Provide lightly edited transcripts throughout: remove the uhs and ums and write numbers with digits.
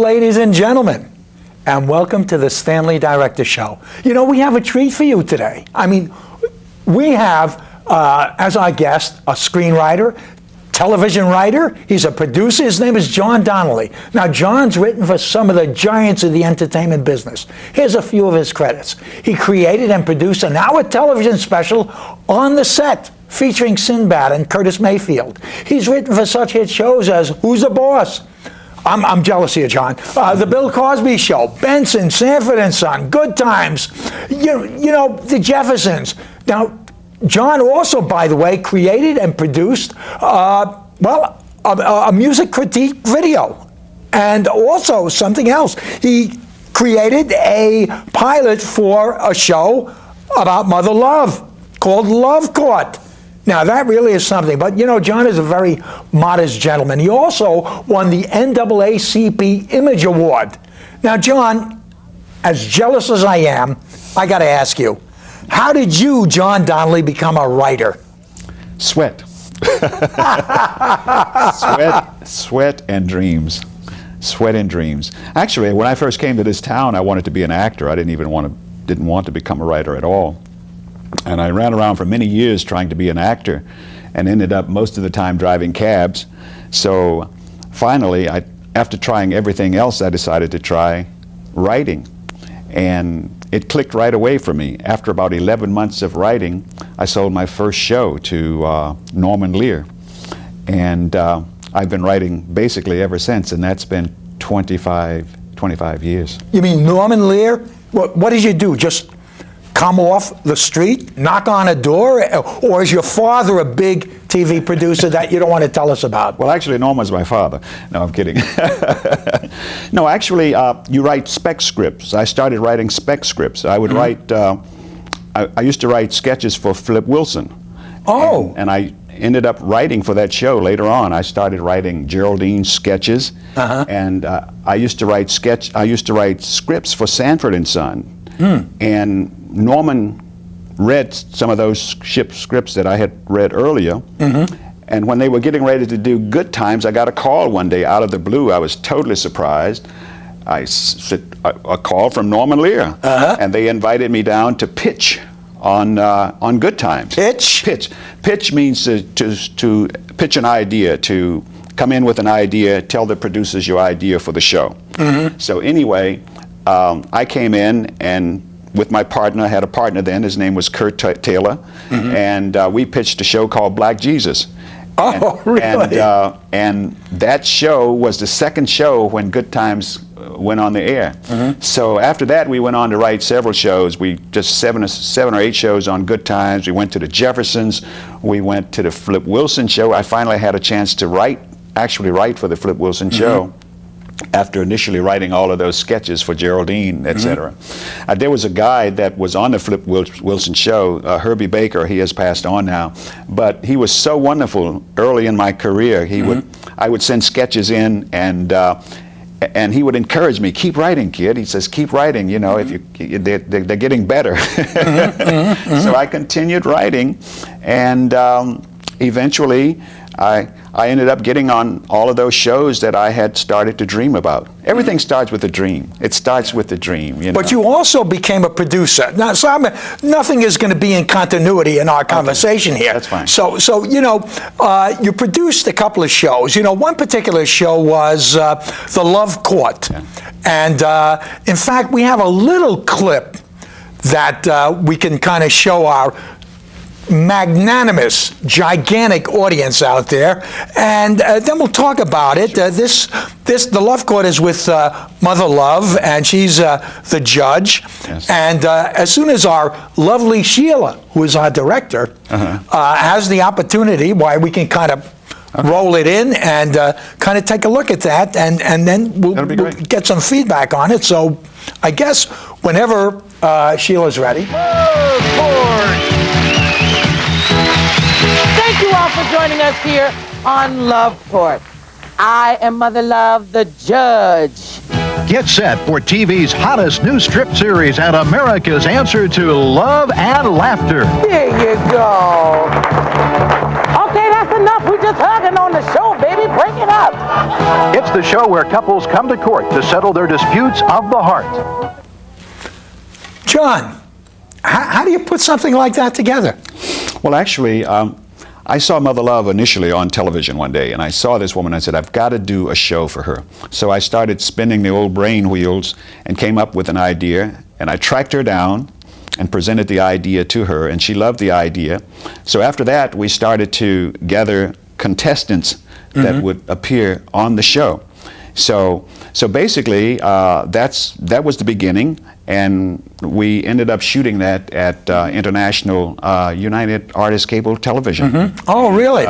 ladies and gentlemen, and welcome to the Stanley Director Show. You know, we have a treat for you today. I mean, we have, as our guest, a screenwriter, television writer. He's a producer. His name is John Donley. Now, John's written for some of the giants of the entertainment business. Here's a few of his credits. He created and produced an hour television special on the set featuring Sinbad and Curtis Mayfield. He's written for such hit shows as Who's the Boss? I'm jealous here, John. The Bill Cosby Show, Benson, Sanford and Son, Good Times, you know, The Jeffersons. Now, John also, by the way, created and produced, a music critique video. And also something else. He created a pilot for a show about mother love called Love Court. Now, that really is something. But, you know, John is a very modest gentleman. He also won the NAACP Image Award. Now, John, as jealous as I am, I got to ask you, how did you, John Donley, become a writer? Sweat. Sweat and dreams. Sweat and dreams. Actually, when I first came to this town, I wanted to be an actor. I didn't want to become a writer at all. And I ran around for many years trying to be an actor and ended up most of the time driving cabs. So finally, after trying everything else, I decided to try writing. And it clicked right away for me. After about 11 months of writing, I sold my first show to Norman Lear. And I've been writing basically ever since, and that's been 25 years. You mean Norman Lear? What did you do? Just come off the street, knock on a door, or is your father a big TV producer that you don't want to tell us about? Well, actually, Norman's my father. No, I'm kidding. No, actually, you write spec scripts. I started writing spec scripts. I would write, I used to write sketches for Flip Wilson. Oh. And I ended up writing for that show later on. I started writing Geraldine's sketches, and I used to write scripts for Sanford and Son. And Norman read some of those scripts that I had read earlier, and when they were getting ready to do Good Times, I got a call one day out of the blue. I was totally surprised. A call from Norman Lear, and they invited me down to pitch on Good Times. Pitch means to pitch an idea, to come in with an idea, tell the producers your idea for the show. So anyway, I came in and with my partner, I had a partner then, his name was Kurt Taylor, and we pitched a show called Black Jesus. Oh, really? And that show was the second show when Good Times went on the air. So after that, we went on to write several shows. We just seven or eight shows on Good Times. We went to the Jeffersons. We went to the Flip Wilson show. I finally had a chance to actually write for the Flip Wilson show, after initially writing all of those sketches for Geraldine, etc. There was a guy that was on the Flip Wilson show, Herbie Baker. He has passed on now, but he was so wonderful early in my career. I would send sketches in, and he would encourage me, keep writing, kid. He says, keep writing, you know, they're getting better. So I continued writing, and eventually I ended up getting on all of those shows that I had started to dream about. Everything starts with a dream. It starts with the dream, you know. But you also became a producer. Now, so nothing is going to be in continuity in our conversation here. That's fine. So you know, you produced a couple of shows. You know, one particular show was The Love Court. And in fact, we have a little clip that we can kind of show our magnanimous, gigantic audience out there, and then we'll talk about it. The Love Court is with Mother Love, and she's the judge. And as soon as our lovely Sheila, who is our director, has the opportunity, why we can kind of roll it in and kind of take a look at that, and then we'll get some feedback on it. So I guess whenever Sheila's ready. Thank you all for joining us here on Love Court. I am Mother Love, the judge. Get set for TV's hottest new strip series and America's answer to love and laughter. There you go. Okay, that's enough. We're just hugging on the show, baby. Break it up. It's the show where couples come to court to settle their disputes of the heart. John, how do you put something like that together? Well, actually, I saw Mother Love initially on television one day, and I saw this woman. I said, I've got to do a show for her. So I started spinning the old brain wheels and came up with an idea, and I tracked her down and presented the idea to her, and she loved the idea. So after that, we started to gather contestants that would appear on the show. So basically, that was the beginning, and we ended up shooting that at International United Artists Cable Television. Oh, really?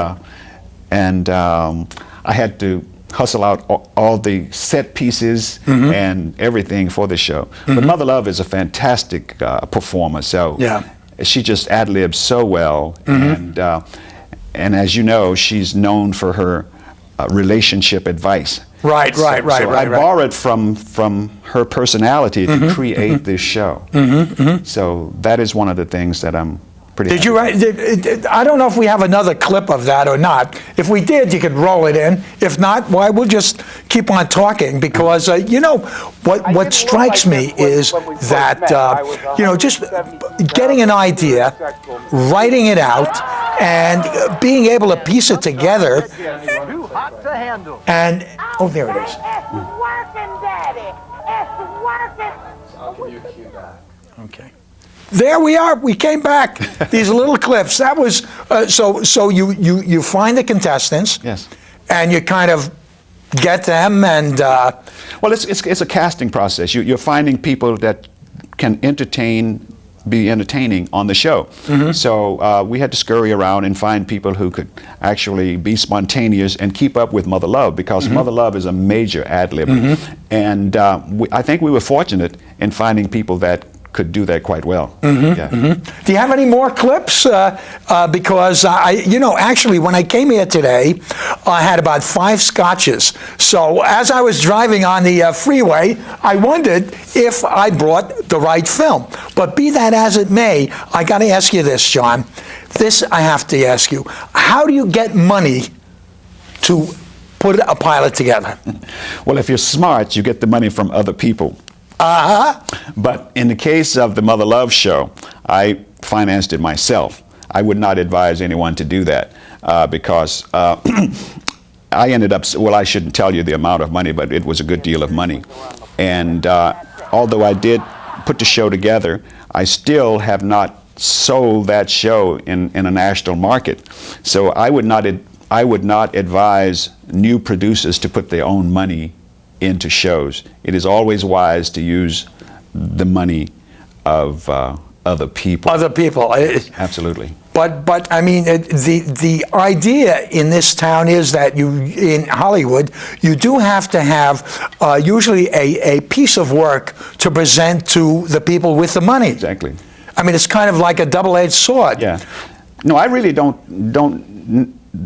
And I had to hustle out all the set pieces and everything for the show. But Mother Love is a fantastic performer, so she just ad-libs so well, and as you know, she's known for her relationship advice. Right. So I borrowed from her personality to create this show. So that is one of the things that I'm pretty Did you write? I don't know if we have another clip of that or not. If we did, you could roll it in. If not, why we'll just keep on talking, because you know what strikes me is that you know, just getting an idea, writing it out, and being able to piece it together. Too hot to handle. And oh, there it is. It's working, Daddy. It's working. I'll give you a cue back. Okay. There we are. We came back. These little clips. That was so. You find the contestants. Yes. And you kind of get them and. Well, it's a casting process. You're finding people that can be entertaining on the show. So we had to scurry around and find people who could actually be spontaneous and keep up with Mother Love, because Mother Love is a major ad-lib. And I think we were fortunate in finding people that could do that quite well. Do you have any more clips? Because actually, when I came here today, I had about 5 scotches. So as I was driving on the freeway, I wondered if I brought the right film. But be that as it may, I got to ask you this, John. This I have to ask you: how do you get money to put a pilot together? Well, if you're smart, you get the money from other people. But in the case of the Mother Love show, I financed it myself. I would not advise anyone to do that because I ended up, well, I shouldn't tell you the amount of money, but it was a good deal of money. And although I did put the show together, I still have not sold that show in a national market. So I would not advise new producers to put their own money into shows. It is always wise to use the money of other people. Other people. Absolutely. But I mean, the idea in this town is that in Hollywood, you do have to have usually a piece of work to present to the people with the money. Exactly. I mean, it's kind of like a double-edged sword. Yeah. No, I really don't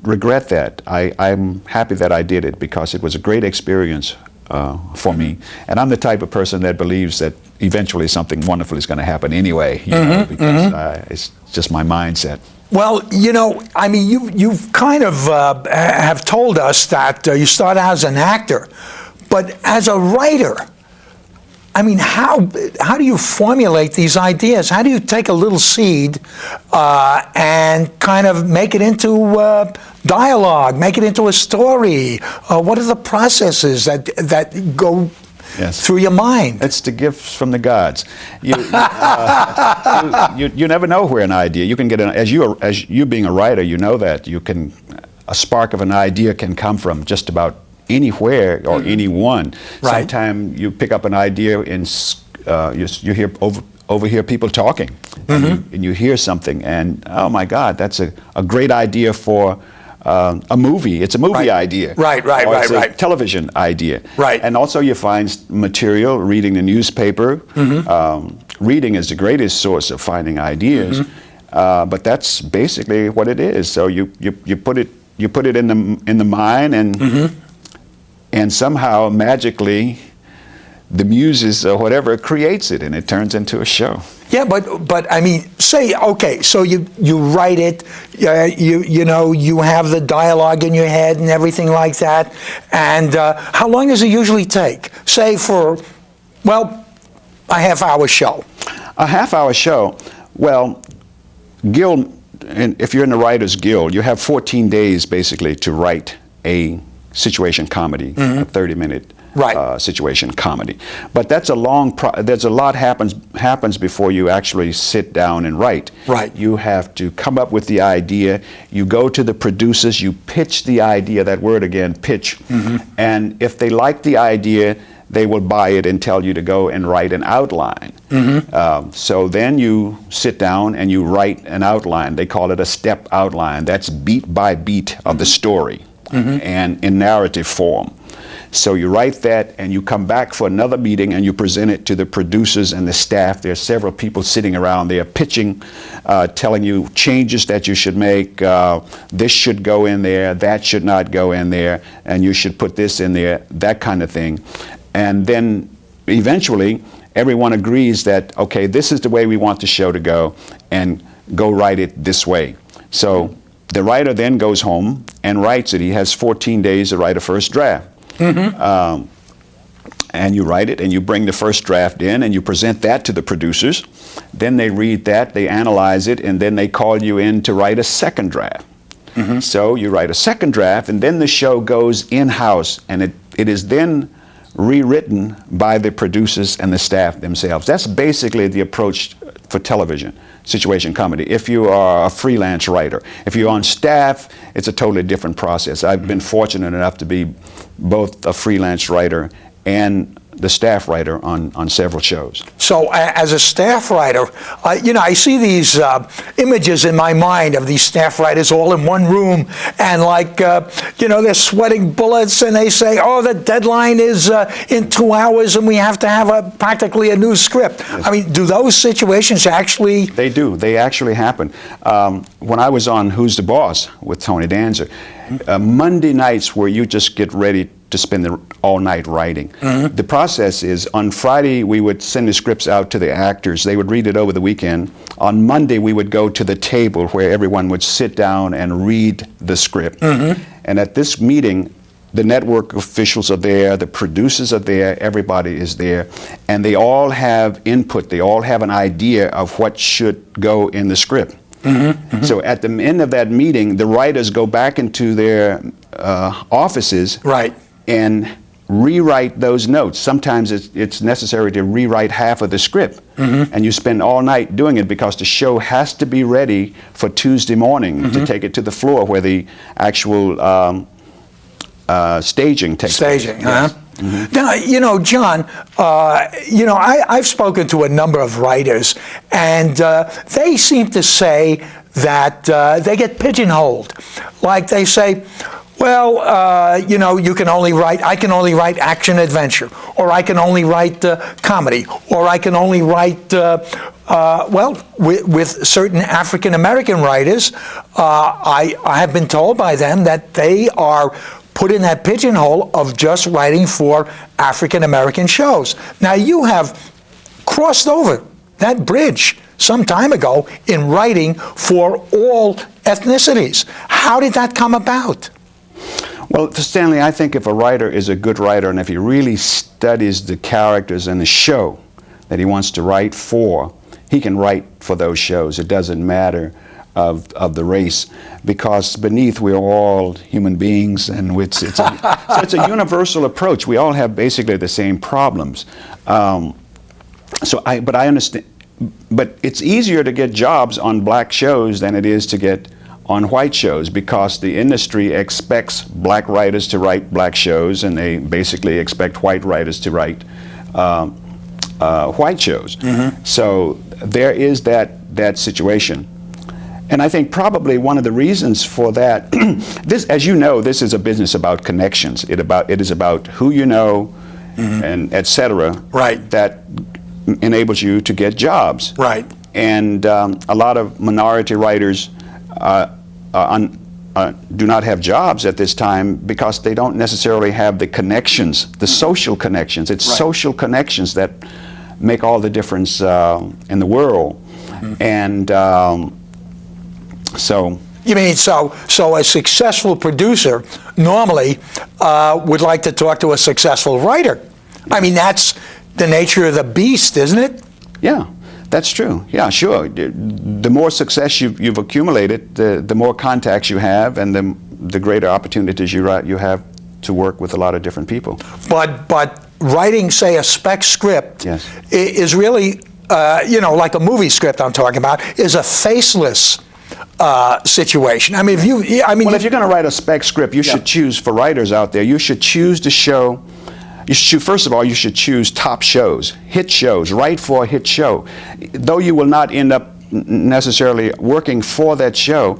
regret that. I'm happy that I did it, because it was a great experience for me. And I'm the type of person that believes that eventually something wonderful is going to happen anyway, because it's just my mindset. Well, I mean, you've kind of have told us that you started out as an actor, but as a writer, I mean, how do you formulate these ideas? How do you take a little seed and kind of make it into dialogue, make it into a story? What are the processes that go through your mind? It's the gifts from the gods. You never know where an idea. You can get as you being a writer, you know that a spark of an idea can come from just about anywhere or anyone. Right. Sometimes you pick up an idea and you overhear people talking, and you hear something, and oh my God, that's a great idea for a movie. It's a movie idea. Right. It's a television idea. Right. And also you find material, reading the newspaper. Reading is the greatest source of finding ideas. But that's basically what it is. So you put it in the mind, and somehow magically the muses or whatever creates it, and it turns into a show. Yeah, but I mean, say, okay, so you write it, you have the dialogue in your head and everything like that, and how long does it usually take? Say for, well, a half-hour show. A half-hour show. Well, guild, and if you're in the Writers Guild, you have 14 days basically to write a situation comedy, a 30-minute situation comedy. But that's a long. There's a lot happens before you actually sit down and write. Right. You have to come up with the idea. You go to the producers. You pitch the idea. That word again, pitch. And if they like the idea, they will buy it and tell you to go and write an outline. So then you sit down and you write an outline. They call it a step outline. That's beat by beat of the story and in narrative form. So you write that and you come back for another meeting and you present it to the producers and the staff. There are several people sitting around there pitching, telling you changes that you should make. This should go in there, that should not go in there, and you should put this in there, that kind of thing. And then eventually everyone agrees that, okay, this is the way we want the show to go, and go write it this way. So the writer then goes home and writes it. He has 14 days to write a first draft. And you write it and you bring the first draft in and you present that to the producers. Then they read that, they analyze it, and then they call you in to write a second draft. So you write a second draft, and then the show goes in-house, and it is then rewritten by the producers and the staff themselves. That's basically the approach for television, situation comedy. If you are a freelance writer, if you're on staff, it's a totally different process. I've been fortunate enough to be both a freelance writer and the staff writer on several shows. So as a staff writer, I see these images in my mind of these staff writers all in one room, and they're sweating bullets, and they say, oh, the deadline is in 2 hours and we have to have practically a new script. Yes. I mean, do those situations actually? They do. They actually happen. When I was on Who's the Boss with Tony Danza, Monday nights where you just get ready to spend all night writing. The process is, on Friday we would send the scripts out to the actors. They would read it over the weekend. On Monday we would go to the table where everyone would sit down and read the script. And at this meeting, the network officials are there, the producers are there, everybody is there, and they all have input. They all have an idea of what should go in the script. So at the end of that meeting, the writers go back into their offices and rewrite those notes. Sometimes it's necessary to rewrite half of the script, and you spend all night doing it because the show has to be ready for Tuesday morning to take it to the floor where the actual staging takes place. Yes. Now, John, I've spoken to a number of writers, and they seem to say that they get pigeonholed. Like they say, well, I can only write action adventure, or I can only write comedy, or I can only write, with certain African American writers, I have been told by them that they are put in that pigeonhole of just writing for African American shows. Now, you have crossed over that bridge some time ago in writing for all ethnicities. How did that come about? Well, Stanley, I think if a writer is a good writer, and if he really studies the characters in the show that he wants to write for, he can write for those shows. It doesn't matter of the race, because beneath we're all human beings, and it's a universal approach. We all have basically the same problems. But I understand. But it's easier to get jobs on black shows than it is to get on white shows, because the industry expects black writers to write black shows, and they basically expect white writers to write white shows. So there is that situation. And I think probably one of the reasons for that, this, as you know, this is a business about connections. It is about who you know, and et cetera, that enables you to get jobs. And a lot of minority writers do not have jobs at this time because they don't necessarily have the connections, the social connections. It's social connections that make all the difference in the world. And so. You mean so a successful producer normally would like to talk to a successful writer? I mean, that's the nature of the beast, isn't it? Yeah, that's true. Yeah, sure. The more success you've accumulated, the more contacts you have, and the greater opportunities you have to work with a lot of different people. But writing, say, a spec script Yes. is really, like a movie script I'm talking about, is a faceless situation. I mean, if you're going to write a spec script, you should choose, for writers out there, you should choose to show. First of all, you should choose top shows, hit shows, write for a hit show. Though you will not end up necessarily working for that show,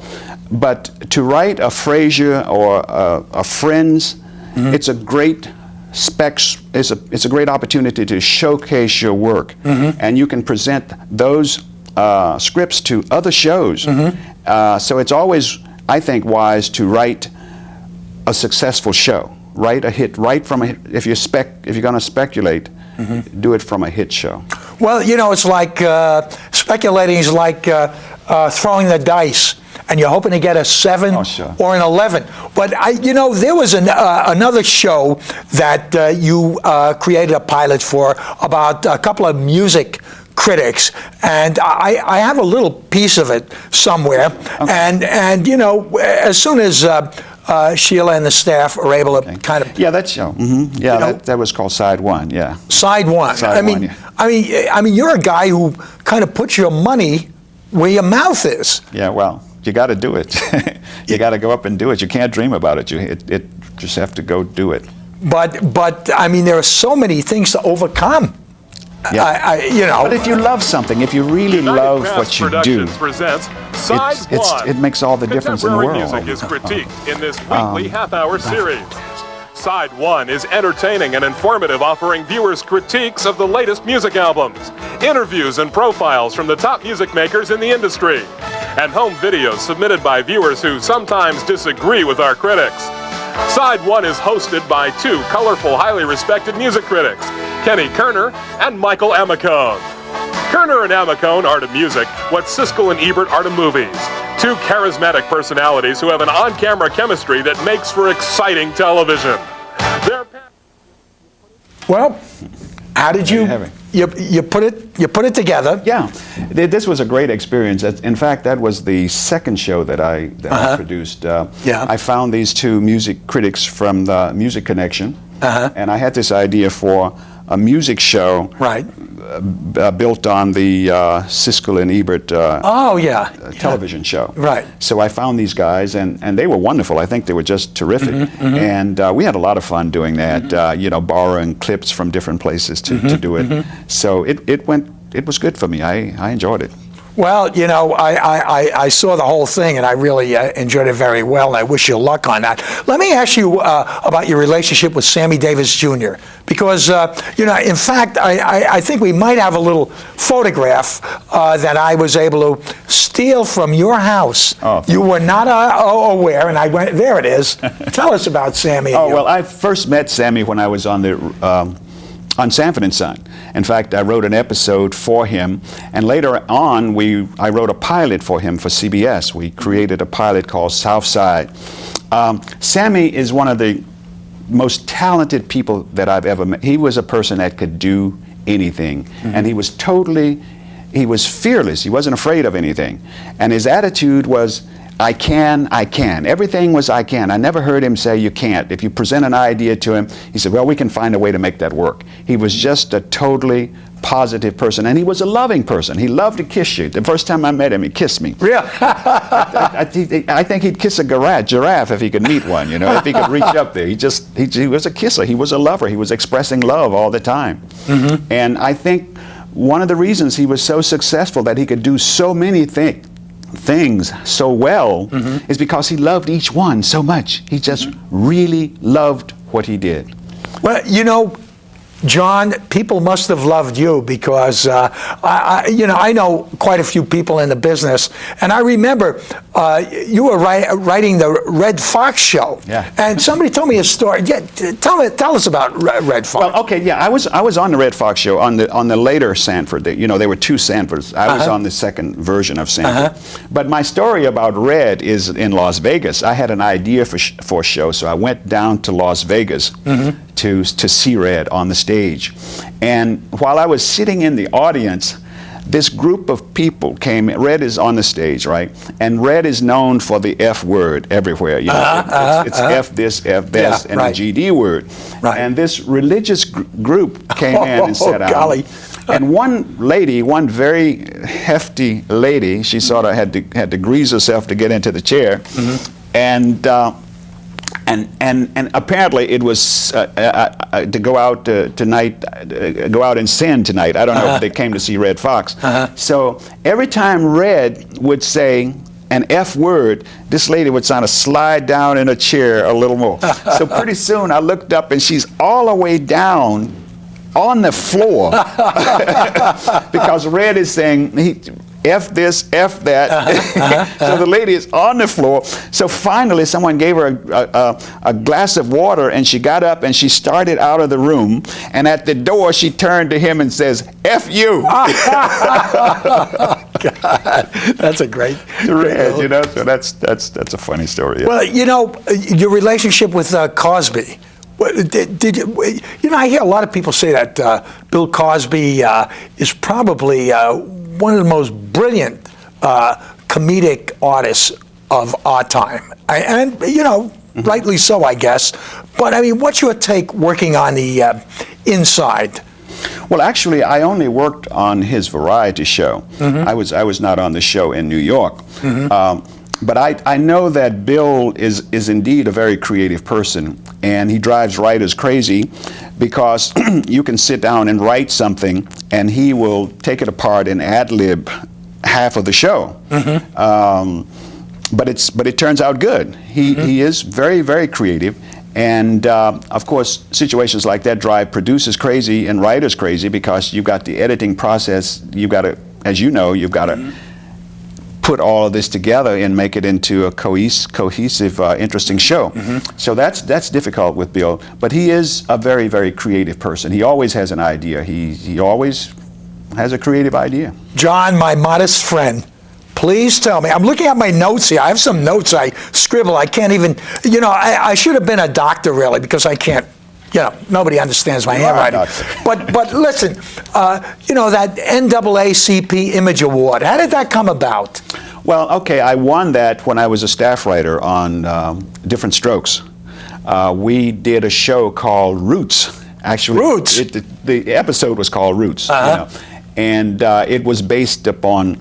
but to write a Frasier or a Friends, it's a great it's a great opportunity to showcase your work, and you can present those scripts to other shows. So it's always, I think, wise to write a successful show. Write a hit, if you're going to speculate, do it from a hit show. Well, it's like speculating is like throwing the dice, and you're hoping to get a 7 or an 11. But there was another show that you created a pilot for about a couple of music critics, and I have a little piece of it somewhere. Okay. And as soon as Sheila and the staff are able to kind of that show. Yeah, that was called Side One. Yeah, Side One. I mean, you're a guy who kind of puts your money where your mouth is. Yeah, well, you got to do it. You got to go up and do it. You can't dream about it. You just have to go do it. But I mean, there are so many things to overcome. Yeah. But if you love something, if you really love what you do, it makes all the difference in the world. Contemporary music is critiqued in this weekly half-hour series. Side 1 is entertaining and informative, offering viewers critiques of the latest music albums, interviews and profiles from the top music makers in the industry, and home videos submitted by viewers who sometimes disagree with our critics. Side 1 is hosted by two colorful, highly respected music critics, Kenny Kerner and Michael Amicone. Kerner and Amicone are to music what Siskel and Ebert are to movies. Two charismatic personalities who have an on-camera chemistry that makes for exciting television. Well, how did you put it together? Yeah, this was a great experience. In fact, that was the second show that I produced. I found these two music critics from the Music Connection, and I had this idea for a music show, right, built on the Siskel and Ebert television show. Right. So I found these guys, and they were wonderful. I think they were just terrific. And we had a lot of fun doing that, borrowing clips from different places to do it. So it was good for me. I enjoyed it. Well, I saw the whole thing, and I really enjoyed it very well, and I wish you luck on that. Let me ask you about your relationship with Sammy Davis Jr., because, in fact, I think we might have a little photograph that I was able to steal from your house. Oh, you were not aware, and I went, there it is. Tell us about Sammy. Well, I first met Sammy when I was on Sanford and Son. In fact, I wrote an episode for him, and later on, I wrote a pilot for him for CBS. We created a pilot called Southside. Sammy is one of the most talented people that I've ever met. He was a person that could do anything, and he was fearless. He wasn't afraid of anything, and his attitude was, I can. Everything was I can. I never heard him say you can't. If you present an idea to him, he said, well, we can find a way to make that work. He was just a totally positive person, and he was a loving person. He loved to kiss you. The first time I met him, he kissed me. Yeah. I think he'd kiss a giraffe if he could meet one, if he could reach up there. He was a kisser. He was a lover. He was expressing love all the time. And I think one of the reasons he was so successful, that he could do so many things so well, is because he loved each one so much. He just really loved what he did. Well, John, people must have loved you because I know quite a few people in the business, and I remember you were writing the Red Fox show. Yeah. And somebody told me a story. Yeah, tell us about Red Fox. Well, okay, yeah, I was on the Red Fox show on the later Sanford. There were two Sanfords. I was on the second version of Sanford. But my story about Red is in Las Vegas. I had an idea for a show, so I went down to Las Vegas to see Red on the stage. And while I was sitting in the audience, this group of people came. Red is on the stage, right? And Red is known for the F word everywhere. It's F this, F this, and right. the GD word. Right. And this religious group came in and sat down. Golly. And one lady, one very hefty lady, she sort of had to grease herself to get into the chair, and apparently it was to go out tonight, go out and sin tonight. I don't know if they came to see Red Fox. So every time Red would say an F word, this lady would sort of slide down in a chair a little more. So pretty soon I looked up and she's all the way down on the floor because Red is saying F this, F that. So the lady is on the floor. So finally someone gave her a glass of water and she got up and she started out of the room, and at the door she turned to him and says, F you. God, that's a great. Red, so that's a funny story. Yeah. Well, your relationship with Cosby. Did you? I hear a lot of people say that Bill Cosby is probably one of the most brilliant comedic artists of our time, and rightly so, I guess. But I mean, what's your take working on the inside? Well, actually, I only worked on his variety show. I was not on the show in New York. But I know that Bill is indeed a very creative person, and he drives writers crazy because you can sit down and write something and he will take it apart and ad-lib half of the show. But it turns out good. He is very, very creative, and of course situations like that drive producers crazy and writers crazy because you've got the editing process. You've got to, as you know, you've got to put all of this together and make it into a cohesive, interesting show. So that's difficult with Bill, but he is a very, very creative person. He always has an idea. He always has a creative idea. John, my modest friend, please tell me. I'm looking at my notes here. I have some notes I scribble. I can't even, I should have been a doctor really because I can't. Nobody understands my handwriting. But listen, that NAACP Image Award, how did that come about? Well, okay, I won that when I was a staff writer on Different Strokes. We did a show called Roots. Actually, Roots? The episode was called Roots. And it was based upon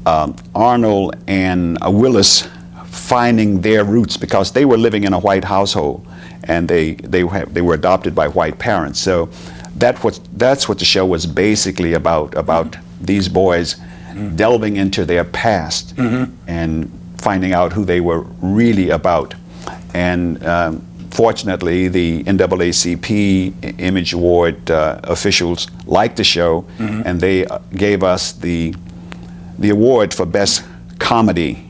Arnold and Willis finding their roots because they were living in a white household. And they were adopted by white parents. So that's what the show was basically about these boys delving into their past and finding out who they were really about. And fortunately, the NAACP Image Award officials liked the show, and they gave us the award for Best Comedy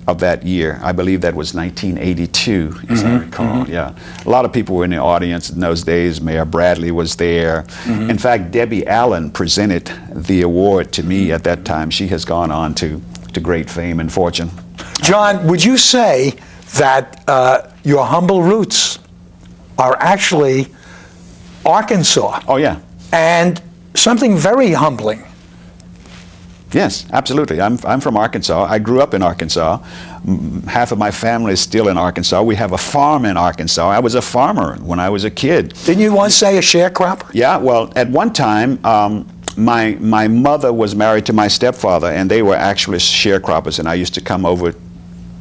of that year. I believe that was 1982, as I recall. Yeah, a lot of people were in the audience in those days. Mayor Bradley was there. In fact, Debbie Allen presented the award to me at that time. She has gone on to great fame and fortune. John, would you say that your humble roots are actually Arkansas? Oh yeah. And something very humbling. Yes, absolutely. I'm from Arkansas. I grew up in Arkansas. Half of my family is still in Arkansas. We have a farm in Arkansas. I was a farmer when I was a kid. Didn't you once say a sharecropper? Yeah, well, at one time, my mother was married to my stepfather, and they were actually sharecroppers, and I used to come over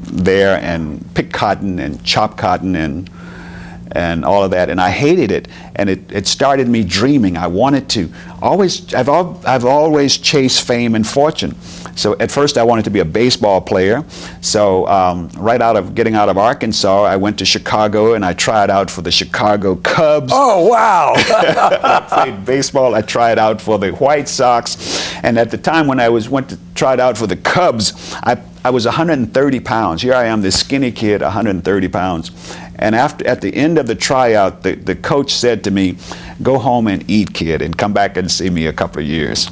there and pick cotton and chop cotton and and all of that, and I hated it. And it started me dreaming. I wanted to I've always chased fame and fortune. So at first I wanted to be a baseball player. So right out of getting out of Arkansas, I went to Chicago and I tried out for the Chicago Cubs. Oh, wow. I played baseball. I tried out for the White Sox. And at the time when I went to try out for the Cubs, I was 130 pounds. Here I am, this skinny kid, 130 pounds. And at the end of the tryout, the coach said to me, "Go home and eat, kid, and come back and see me a couple of years."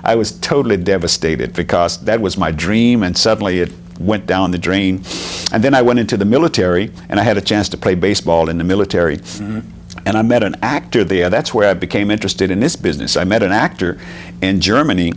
I was totally devastated because that was my dream, and suddenly it went down the drain. And then I went into the military, and I had a chance to play baseball in the military. And I met an actor there. That's where I became interested in this business. I met an actor in Germany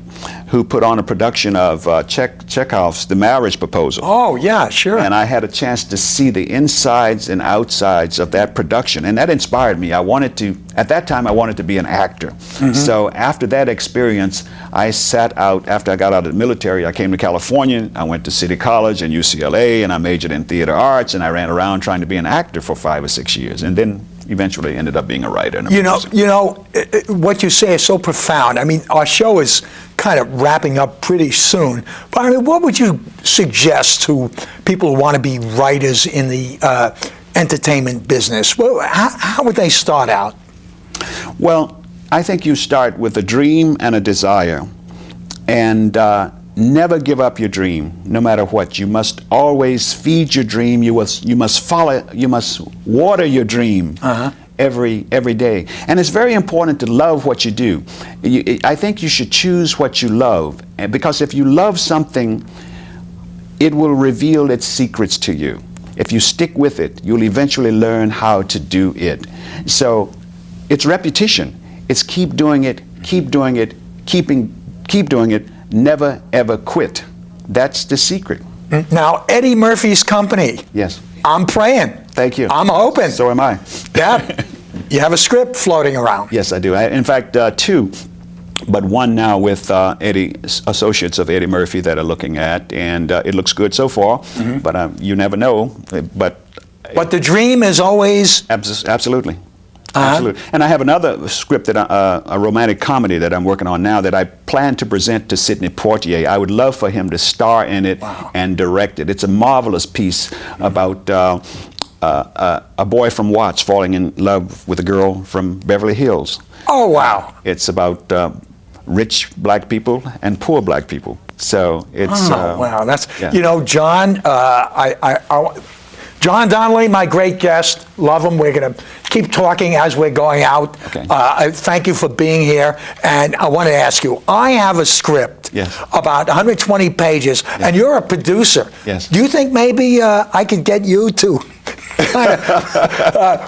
who put on a production of Chekhov's The Marriage Proposal. Oh, yeah, sure. And I had a chance to see the insides and outsides of that production, and that inspired me. At that time, I wanted to be an actor. So after that experience, I sat out, after I got out of the military, I came to California, I went to City College and UCLA, and I majored in theater arts, and I ran around trying to be an actor for 5 or 6 years, and then eventually ended up being a writer and a producer. What you say is so profound. I mean, our show is kind of wrapping up pretty soon. But I mean, what would you suggest to people who want to be writers in the entertainment business? Well, how would they start out? Well, I think you start with a dream and a desire, and never give up your dream, no matter what. You must always feed your dream. You must water your dream every day. And it's very important to love what you do. I think you should choose what you love, because if you love something, it will reveal its secrets to you. If you stick with it, you'll eventually learn how to do it. So it's repetition. It's keep doing it, keep doing it, keep doing it. Never ever quit. That's the secret. Now, Eddie Murphy's company. Yes. I'm praying. Thank you. I'm hoping. So am I. Yeah. You have a script floating around. Yes, I do. In fact, 2, but one now with associates of Eddie Murphy that are looking at, and it looks good so far. But you never know. But the dream is always absolutely. Absolutely. And I have another script, a romantic comedy that I'm working on now that I plan to present to Sidney Poitier. I would love for him to star in it and direct it. It's a marvelous piece about a boy from Watts falling in love with a girl from Beverly Hills. Oh, wow. It's about rich black people and poor black people. So it's... wow. That's, yeah. John, John Donley, my great guest. Love him. We're going to keep talking as we're going out. Okay. Thank you for being here. And I want to ask you, I have a script about 120 pages, and you're a producer. Yes. Do you think maybe I could get you to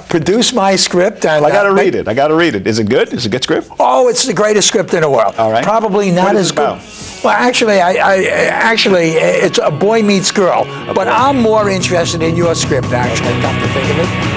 produce my script? And, I got to read it. I got to read it. Is it good? Is it a good script? Oh, it's the greatest script in the world. All right. Probably not as good. About? Well, actually, it's a boy meets girl, but I'm more interested in your script, actually, come to think of it.